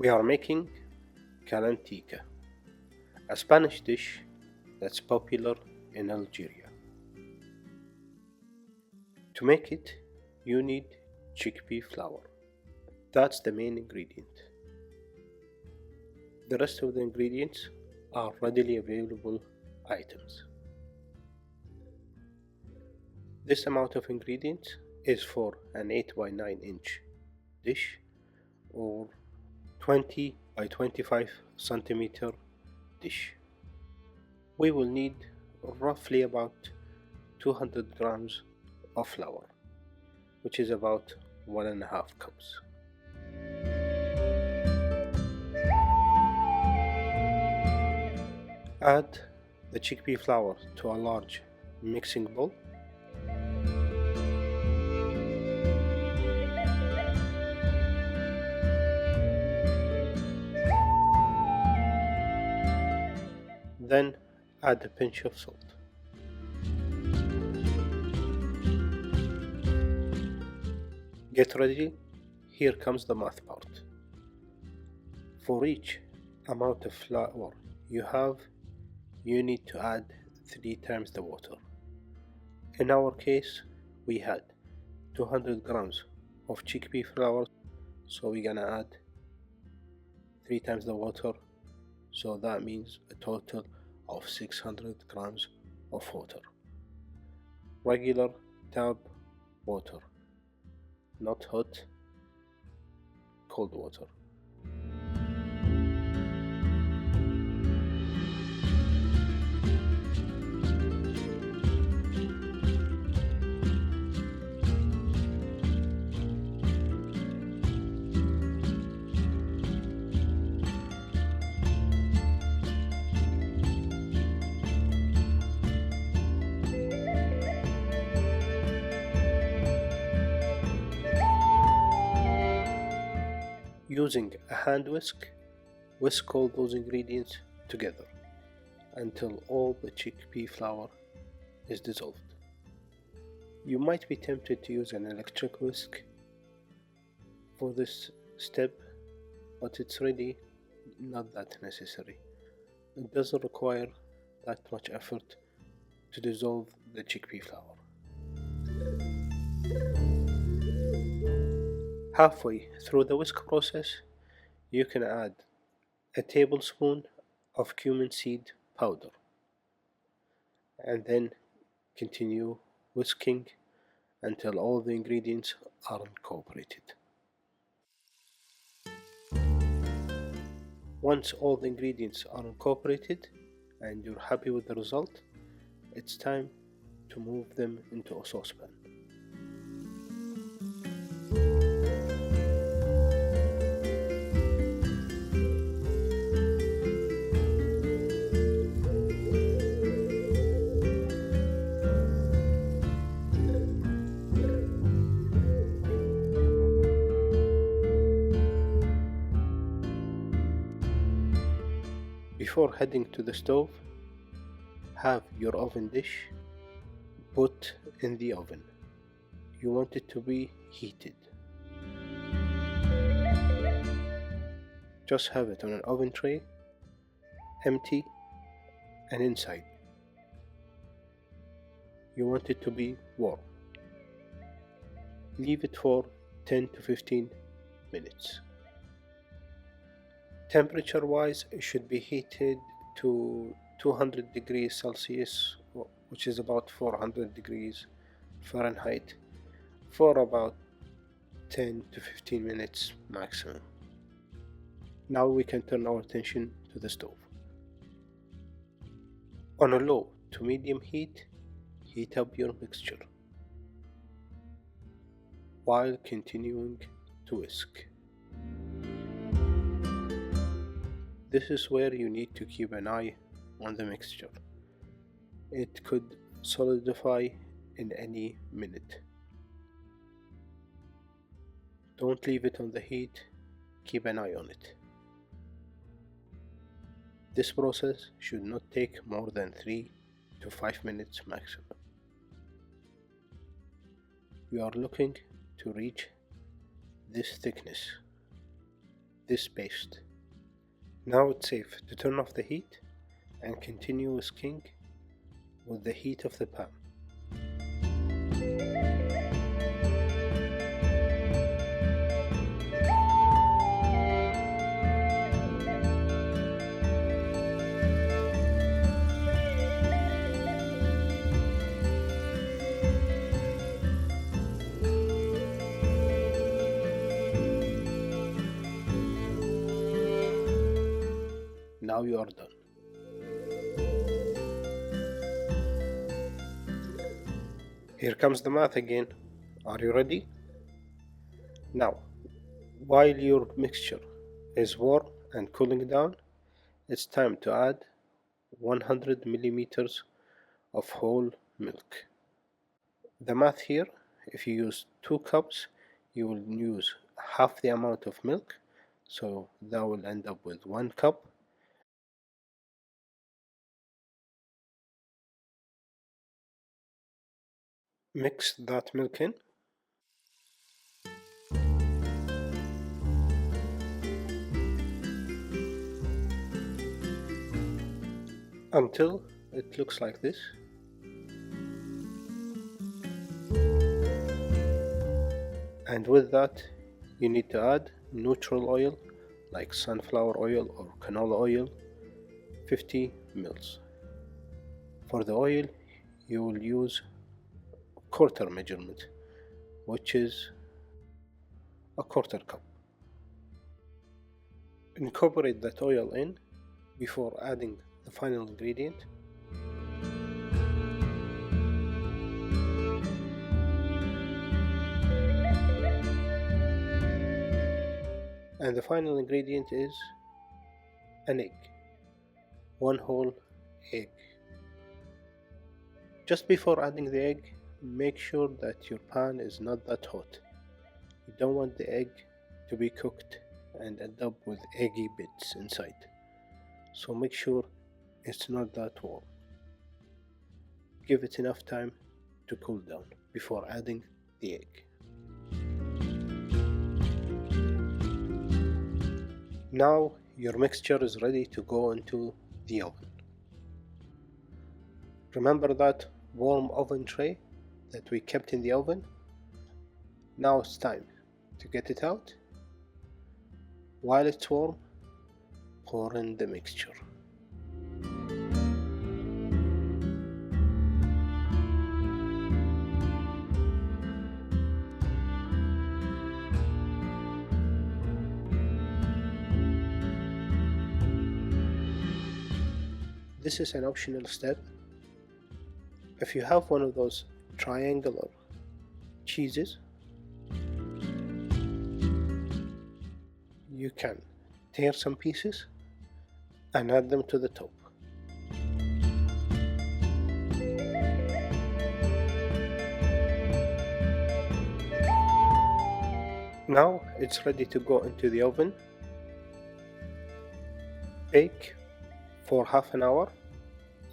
We are making Calentica, a Spanish dish that's popular in Algeria. To make it, you need chickpea flour. That's the main ingredient. The rest of the ingredients are readily available items. This amount of ingredients is for an 8 by 9 inch dish or 20 by 25 centimeter dish. We will need roughly about 200 grams of flour, which is about 1.5 cups. Add the chickpea flour to a large mixing bowl. Then add a pinch of salt. Get ready, here comes the math part. For each amount of flour you need to add 3 times the water. In our case, we had 200 grams of chickpea flour, so we're gonna add 3 times the water, so that means a total of 600 grams of water. Regular tap water, not hot, cold water. Using a hand whisk all those ingredients together until all the chickpea flour is dissolved. You might be tempted to use an electric whisk for this step, but it's really not that necessary. It doesn't require that much effort to dissolve the chickpea flour. Halfway through the whisk process, you can add a tablespoon of cumin seed powder and then continue whisking until all the ingredients are incorporated. Once all the ingredients are incorporated and you're happy with the result, it's time to move them into a saucepan. Before heading to the stove, have your oven dish put in the oven. You want it to be heated. Just have it on an oven tray, empty and inside. You want it to be warm. Leave it for 10 to 15 minutes. Temperature wise, it should be heated to 200 degrees Celsius, which is about 400 degrees Fahrenheit, for about 10 to 15 minutes maximum. Now we can turn our attention to the stove. On a low to medium heat, heat up your mixture while continuing to whisk. This is where you need to keep an eye on the mixture. It could solidify in any minute. Don't leave it on the heat, keep an eye on it. This process should not take more than 3 to 5 minutes maximum. You are looking to reach this thickness. this paste. Now it's safe to turn off the heat and continue whisking with the heat of the pan. Now you are done. Here comes the math again. Are you ready? Now, while your mixture is warm and cooling down, it's time to add 100 milliliters of whole milk. The math here, if you use 2 cups, you will use half the amount of milk, so that will end up with 1 cup. Mix that milk in. Until it looks like this. And with that, you need to add neutral oil like sunflower oil or canola oil, 50 ml. For the oil, you will use quarter measurement, which is a quarter cup. Incorporate that oil in before adding the final ingredient. And the final ingredient is an egg, 1 whole egg. Just before adding the egg, make sure that your pan is not that hot. You don't want the egg to be cooked and end up with eggy bits inside. So make sure it's not that warm. Give it enough time to cool down before adding the egg. Now your mixture is ready to go into the oven. Remember that warm oven tray that we kept in the oven? Now it's time to get it out. While it's warm, pour in the mixture. This is an optional step. If you have one of those triangular cheeses, you can tear some pieces and add them to the top. Now it's ready to go into the oven. Bake for half an hour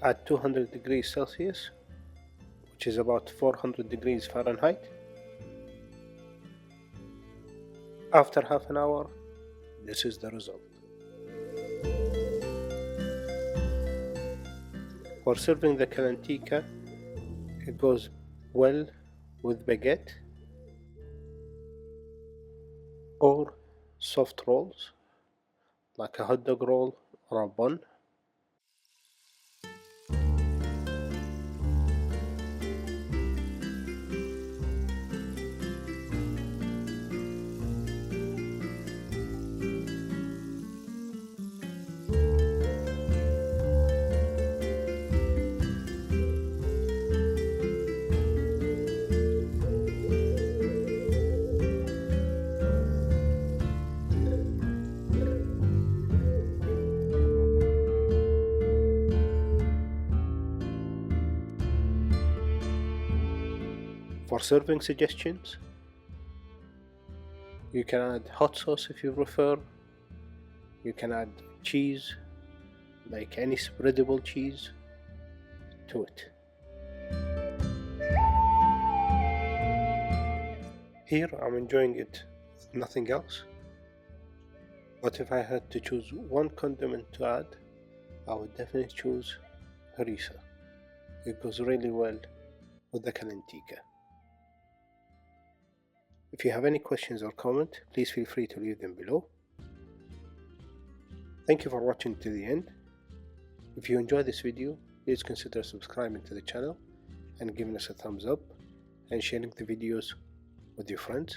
at 200 degrees Celsius, which is about 400 degrees Fahrenheit. After half an hour, this is the result. For serving the Calentica, it goes well with baguette or soft rolls like a hot dog roll or a bun. For serving suggestions, you can add hot sauce if you prefer. You can add cheese, like any spreadable cheese, to it. Here I'm enjoying it with nothing else. But if I had to choose one condiment to add, I would definitely choose harissa. It goes really well with the Calentica. If you have any questions or comments, please feel free to leave them below. Thank you for watching to the end. If you enjoyed this video, please consider subscribing to the channel and giving us a thumbs up and sharing the videos with your friends.